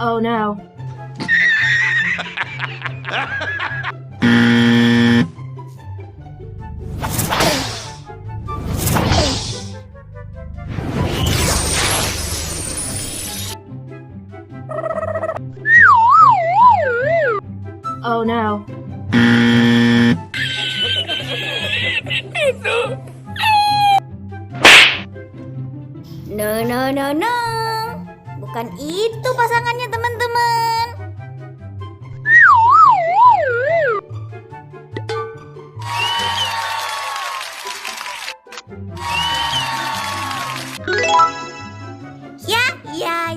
Oh no. Oh no. No. Bukan itu pasangannya, teman-teman.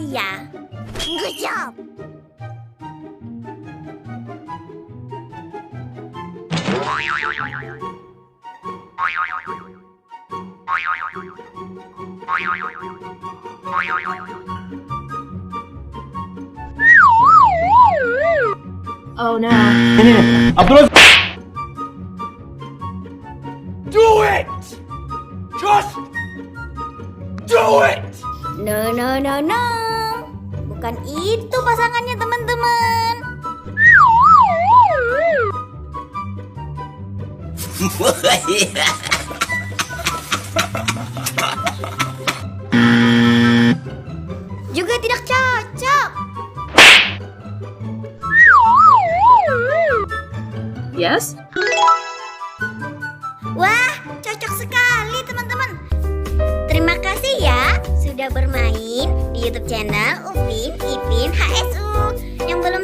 Ya. Good job. Oh no. Ini Abdullah. Do it. Just do it. No. Bukan itu pasangannya, teman-teman. Juga tidak cocok. Yes? Wah, cocok sekali, teman-teman. Terima kasih ya sudah bermain di YouTube channel Upin Ipin HSU. Yang belum